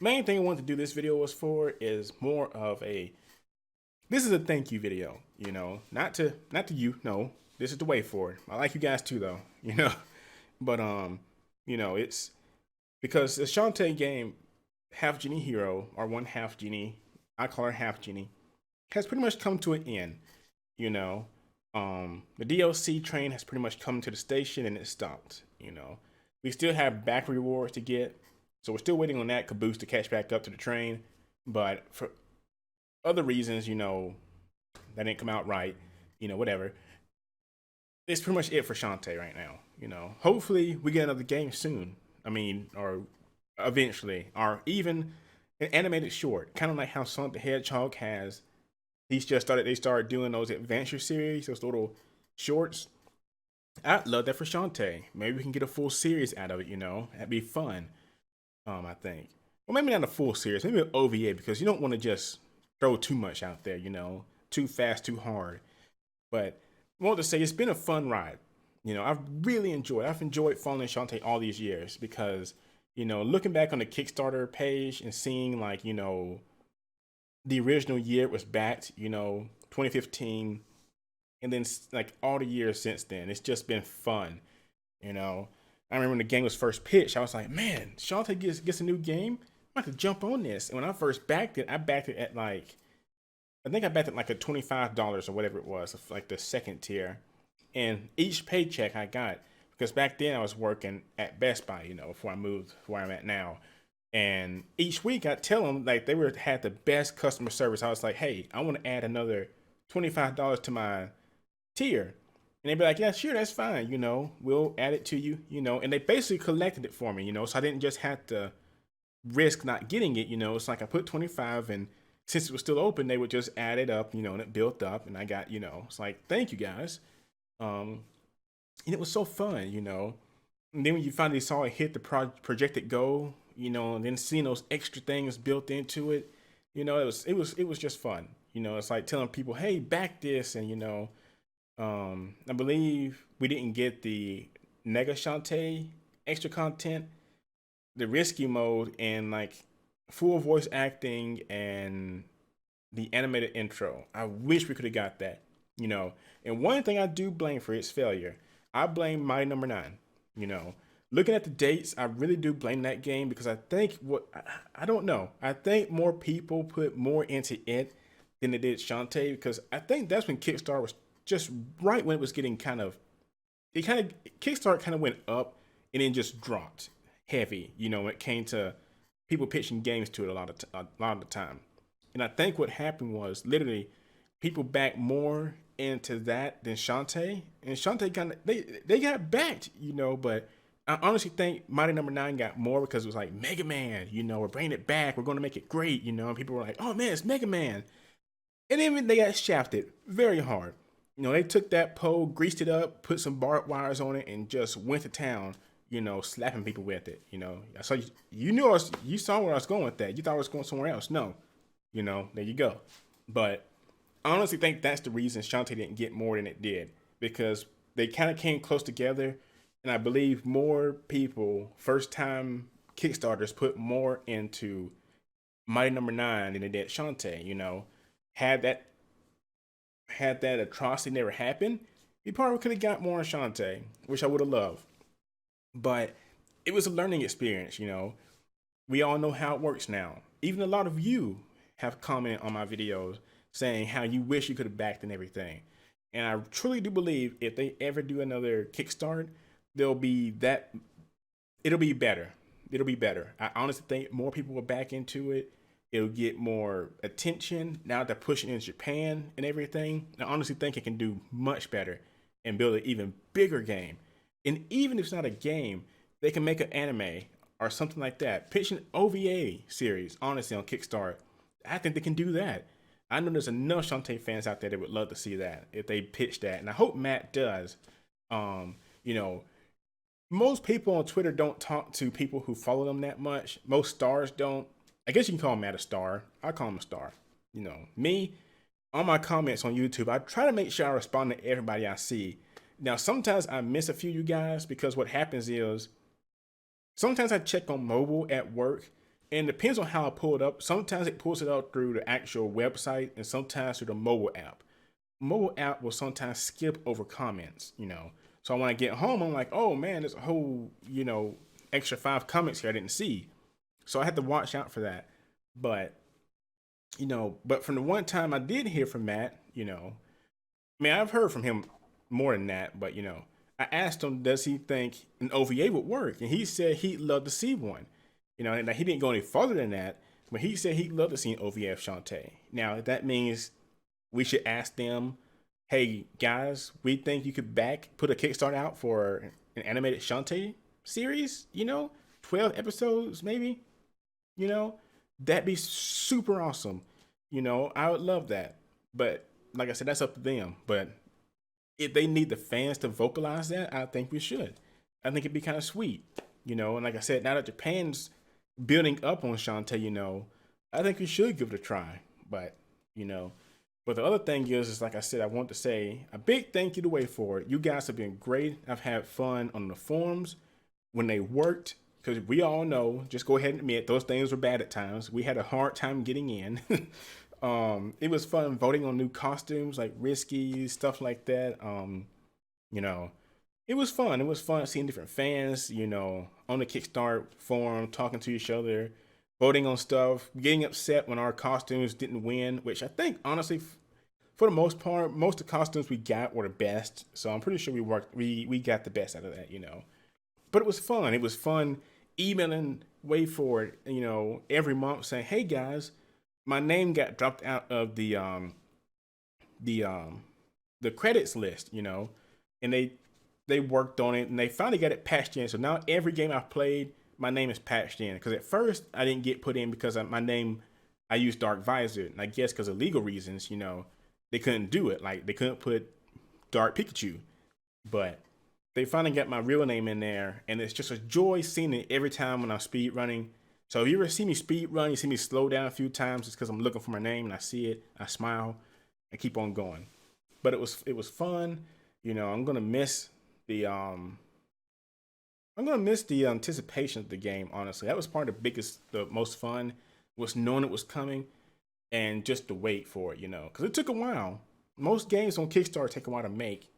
Main thing I wanted to do this video was for is more of this is a thank you video, not to you, no. This is the way forward. I like you guys too though, But it's because the Shantae game, Half Genie Hero, or one half genie, I call her half genie, has pretty much come to an end. You know, the DLC train has pretty much come to the station and it stopped. We still have back rewards to get, so we're still waiting on that caboose to catch back up to the train. But for other reasons, that didn't come out right. Whatever. It's pretty much it for Shantae right now. Hopefully we get another game soon. I mean, or eventually, or even an animated short, kind of like how Sonic the Hedgehog has. They started doing those adventure series, those little shorts. I'd love that for Shantae. Maybe we can get a full series out of it. That'd be fun. I think. Well, maybe not a full series. Maybe an OVA, because you don't want to just throw too much out there. Too fast, too hard. But I want to say it's been a fun ride. I've really enjoyed. I've enjoyed following Shantae all these years because, looking back on the Kickstarter page and seeing the original year it was backed, 2015, and then like all the years since then, it's just been fun. I remember when the game was first pitched, I was like, man, Shantae gets a new game. I'm about to jump on this. And when I first backed it, I backed it at I think I backed it like at $25 or whatever it was, like the second tier. And each paycheck I got, because back then I was working at Best Buy, before I moved where I'm at now. And each week I'd tell them, had the best customer service. I was like, hey, I want to add another $25 to my tier. And they'd be like, yeah, sure, that's fine. We'll add it to you, and they basically collected it for me, so I didn't just have to risk not getting it. It's like I put 25, and since it was still open, they would just add it up, and it built up, and I got, it's like, thank you guys. And it was so fun, and then when you finally saw it hit the projected goal, and then seeing those extra things built into it, it was just fun. It's like telling people, hey, back this, and I believe we didn't get the Nega Shantae extra content, the rescue mode, and full voice acting and the animated intro. I wish we could have got that, And one thing I do blame for its failure, I blame Mighty Number 9. Looking at the dates, I really do blame that game because I think I don't know. I think more people put more into it than they did Shantae, because I think that's when Kickstarter was just right when it was getting Kickstarter kind of went up and then just dropped heavy, when it came to people pitching games to it a lot of the time. And I think what happened was literally people backed more into that than Shantae. And Shantae they got backed, but I honestly think Mighty Number 9 got more because it was like Mega Man, we're bringing it back, we're going to make it great, and people were like, oh man, it's Mega Man. And then they got shafted very hard. They took that pole, greased it up, put some barbed wires on it, and just went to town, slapping people with it. So you saw where I was going with that. You thought I was going somewhere else. No, there you go. But I honestly think that's the reason Shantae didn't get more than it did, because they kind of came close together. And I believe more people, first time Kickstarters, put more into Mighty Number 9 than they did Shantae. Had that atrocity never happened, we probably could have got more on Shantae, which I would have loved. But it was a learning experience, We all know how it works now. Even a lot of you have commented on my videos saying how you wish you could have backed and everything. And I truly do believe if they ever do another Kickstart, it'll be better. It'll be better. I honestly think more people will back into it. It'll get more attention now they're pushing in Japan and everything. I honestly think it can do much better and build an even bigger game. And even if it's not a game, they can make an anime or something like that. Pitch an OVA series, honestly, on Kickstarter. I think they can do that. I know there's enough Shantae fans out there that would love to see that if they pitch that. And I hope Matt does. Most people on Twitter don't talk to people who follow them that much. Most stars don't. I guess you can call Matt a star. I call him a star. Me, on my comments on YouTube, I try to make sure I respond to everybody I see. Now, sometimes I miss a few of you guys because what happens is sometimes I check on mobile at work And it depends on how I pull it up. Sometimes it pulls it up through the actual website, and sometimes through the mobile app. Mobile app will sometimes skip over comments, you know. So when I get home, I'm like, oh man, there's a whole, you know, extra 5 comments here I didn't see. So I had to watch out for that. But, you know, but from the one time I did hear from Matt, you know, I mean, I've heard from him more than that, but, you know, I asked him, does he think an OVA would work? And he said he'd love to see one. You know, and he didn't go any further than that, but he said he'd love to see an OVA of Shantae. Now, that means we should ask them, hey, guys, we think you could put a Kickstarter out for an animated Shantae series, you know, 12 episodes maybe, you know, that'd be super awesome. You know, I would love that. But like I said, that's up to them. But if they need the fans to vocalize that, I think we should. I think it'd be kind of sweet, you know. And like I said, now that Japan's building up on Shantae, you know, I think we should give it a try. But, you know, but the other thing is like I said, I want to say a big thank you to Wayforward. You guys have been great. I've had fun on the forums when they worked, because we all know, just go ahead and admit, those things were bad at times. We had a hard time getting in. It was fun voting on new costumes, like risky stuff like that. You know, it was fun. It was fun seeing different fans, you know, on the Kickstarter forum, talking to each other, voting on stuff, getting upset when our costumes didn't win, which I think, honestly, for the most part, most of the costumes we got were the best. So I'm pretty sure we got the best out of that, you know. But it was fun. It was fun emailing Wayforward, you know, every month saying, hey guys, my name got dropped out of the credits list, you know, and they worked on it and they finally got it patched in. So now every game I've played, my name is patched in. Because at first I didn't get put in because my name, I used Dark Visor, and I guess because of legal reasons, you know, they couldn't do it. Like they couldn't put Dark Pikachu, but they finally got my real name in there, and it's just a joy seeing it every time when I'm speed running. So if you ever see me speed run, you see me slow down a few times, it's because I'm looking for my name and I see it, I smile, and keep on going. But it was fun. You know, I'm gonna miss the anticipation of the game. Honestly, that was part of the most fun, was knowing it was coming, and just to wait for it. You know, because it took a while. Most games on Kickstarter take a while to make,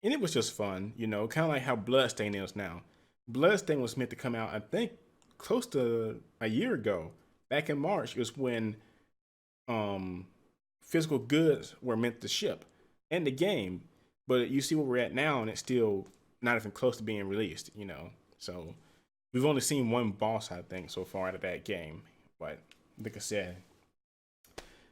and it was just fun. You know, kind of like how Bloodstain is now. Bloodstain was meant to come out, I think, close to a year ago. Back in March was when physical goods were meant to ship and the game. But you see where we're at now, and it's still not even close to being released, you know. So we've only seen one boss, I think, so far out of that game. But like I said,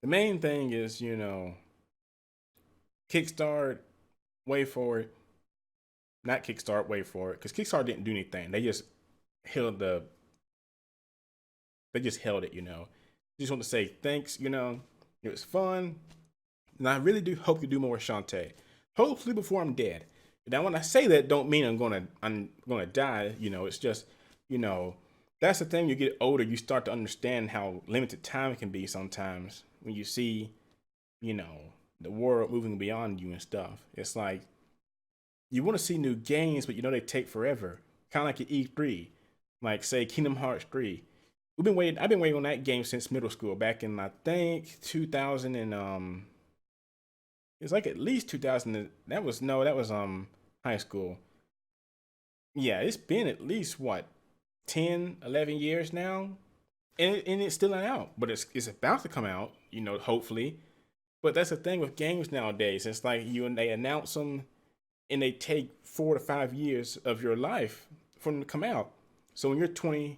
the main thing is, you know, Kickstart, Wayforward, not Kickstart, Wayforward, because Kickstarter didn't do anything. They just held it, you know. Just want to say thanks, you know. It was fun. And I really do hope you do more with Shantae. Hopefully before I'm dead. Now when I say that, don't mean I'm gonna die, you know. It's just, you know, that's the thing. You get older, you start to understand how limited time it can be sometimes when you see, you know, the world moving beyond you and stuff. It's like you want to see new games, but you know they take forever. Kind of like at E3, like say Kingdom Hearts 3. I've been waiting on that game since middle school, back in I think 2000 and it's like at least 2000. That was high school. Yeah, it's been at least what 10, 11 years now, and it's still not out, but it's about to come out, you know, hopefully. But that's the thing with games nowadays. It's like they announce them, and they take 4 to 5 years of your life for them to come out. So when you're 20,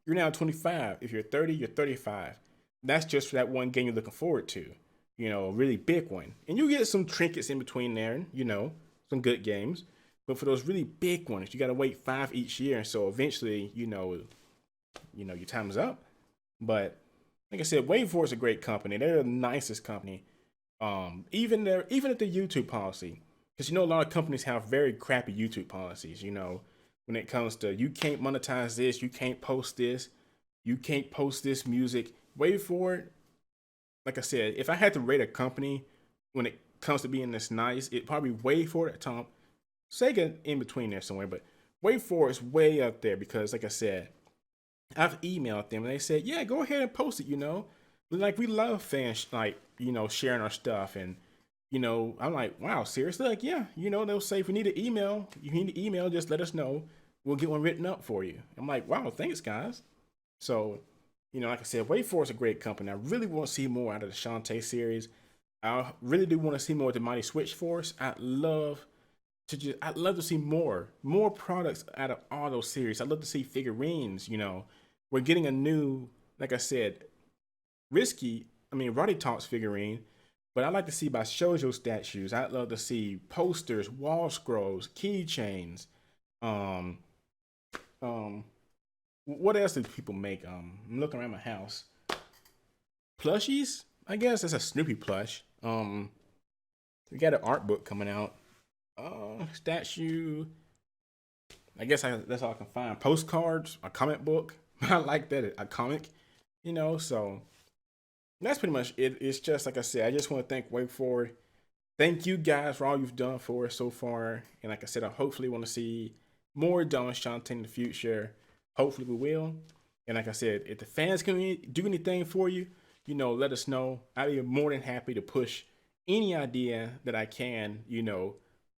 you're now 25. If you're 30, you're 35. That's just for that one game you're looking forward to, you know, a really big one. And you get some trinkets in between there, you know, some good games. But for those really big ones, you got to wait 5 each year. So eventually, you know, your time is up. But like I said, Wayforward's a great company. They're the nicest company. Even at the YouTube policy, because you know a lot of companies have very crappy YouTube policies. You know, when it comes to you can't monetize this, you can't post this, you can't post this music. Wayforward, like I said, if I had to rate a company when it comes to being this nice, it probably Wayforward at top. Sega in between there somewhere, but Wayforward is way up there because, like I said, I've emailed them and they said, yeah, go ahead and post it. Like we love fans, like, sharing our stuff. And I'm like, wow, seriously? Like, yeah, they'll say if we need an email, you need an email, just let us know. We'll get one written up for you. I'm like, wow, thanks, guys. So, like I said, Wayforward is a great company. I really want to see more out of the Shantae series. I really do want to see more of the Mighty Switch Force. I'd love to see more products out of all those series. I'd love to see figurines. We're getting a new, like I said, Rotty Talks figurine, but I'd like to see by shoujo statues. I'd love to see posters, wall scrolls, keychains. Um, um, what else do people make? I'm looking around my house. Plushies, I guess that's a Snoopy plush. We got an art book coming out. Statue. I guess that's all I can find. Postcards, a comic book. I like that, a comic. So that's pretty much it. It's just like I said, I just want to thank Wayforward. Thank you guys for all you've done for us so far. And like I said, I hopefully want to see more done with Shantae in the future. Hopefully we will. And like I said, if the fans can do anything for you, let us know. I'd be more than happy to push any idea that I can,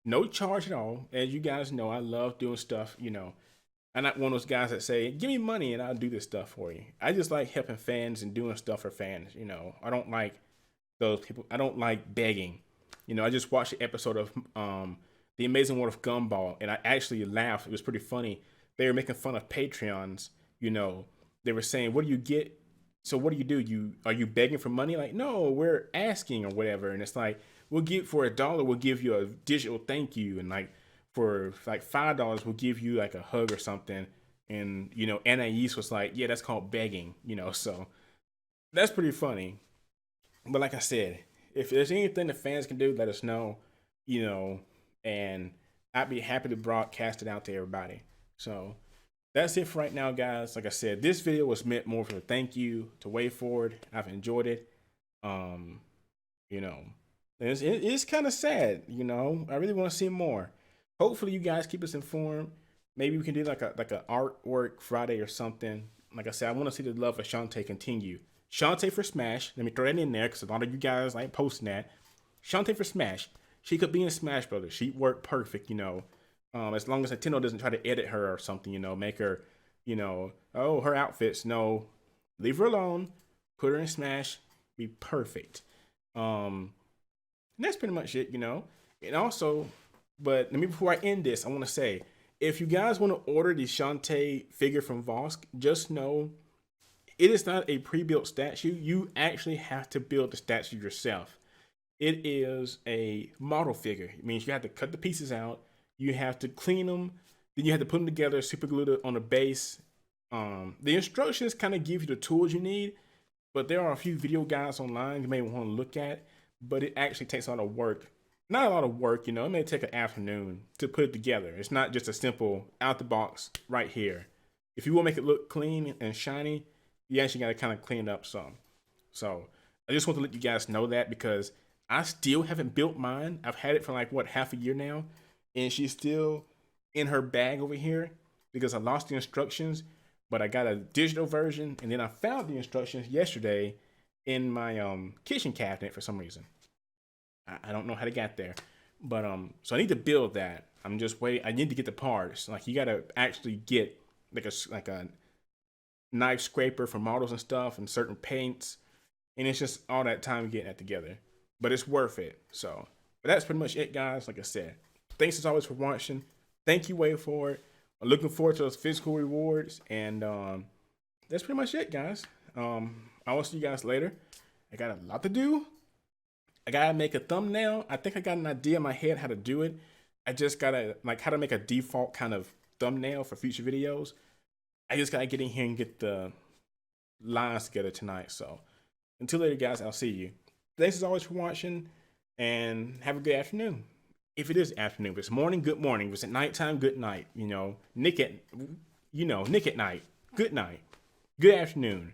no charge at all. As you guys know, I love doing stuff, I'm not one of those guys that say, give me money and I'll do this stuff for you. I just like helping fans and doing stuff for fans, I don't like those people. I don't like begging. I just watched the episode of The Amazing World of Gumball and I actually laughed. It was pretty funny. They were making fun of Patreons, They were saying, what do you get? So what do? Are you begging for money? Like, no, we're asking or whatever. And it's like, we'll give for $1, we'll give you a digital thank you. And like for like $5, we'll give you like a hug or something. And, Anais was like, yeah, that's called begging, so that's pretty funny. But like I said, if there's anything the fans can do, let us know, and I'd be happy to broadcast it out to everybody. So that's it for right now, guys. Like I said, this video was meant more for a thank you to Wayforward. I've enjoyed it. It's kind of sad, I really want to see more. Hopefully you guys keep us informed. Maybe we can do like a artwork Friday or something. Like I said, I want to see the love of Shantae continue. Shantae for Smash. Let me throw that in there because a lot of you guys like posting that. Shantae for Smash. She could be in Smash Brothers. She'd work perfect, as long as Nintendo doesn't try to edit her or something, make her, her outfits. No, leave her alone. Put her in Smash. Be perfect. And that's pretty much it, And also, but let me before I end this, I want to say, if you guys want to order the Shantae figure from Vosk, just know it is not a pre-built statue. You actually have to build the statue yourself. It is a model figure. It means you have to cut the pieces out. You have to clean them. Then you have to put them together, super glue it on the base. The instructions kind of give you the tools you need, but there are a few video guides online you may want to look at, but it actually takes a lot of work. Not a lot of work, it may take an afternoon to put it together. It's not just a simple out the box right here. If you want to make it look clean and shiny, you actually got to kind of clean it up some. So I just want to let you guys know that because I still haven't built mine. I've had it for like, half a year now. And she's still in her bag over here because I lost the instructions, but I got a digital version. And then I found the instructions yesterday in my kitchen cabinet for some reason. I don't know how to get there, but so I need to build that. I'm just waiting. I need to get the parts. Like you got to actually get like a knife scraper for models and stuff and certain paints. And it's just all that time getting that together, but it's worth it. So, but that's pretty much it, guys. Like I said, thanks as always for watching. Thank you, Wayforward. I'm looking forward to those physical rewards. And that's pretty much it, guys. I will see you guys later. I got a lot to do. I gotta make a thumbnail. I think I got an idea in my head how to do it. I just gotta how to make a default kind of thumbnail for future videos. I just gotta get in here and get the lines together tonight. So until later, guys, I'll see you. Thanks as always for watching and have a good afternoon. If it is afternoon, if it's morning, good morning. If it's at nighttime, good night. Nick at night. Good night. Good afternoon.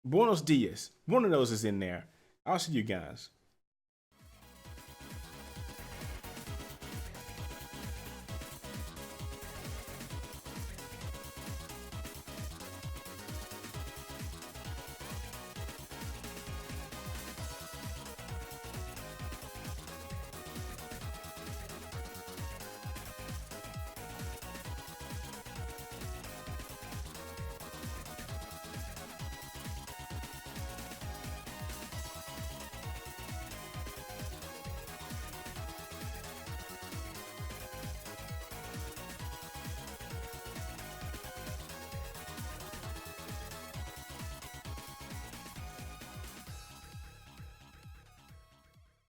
Buenos dias. One of those is in there. I'll see you guys.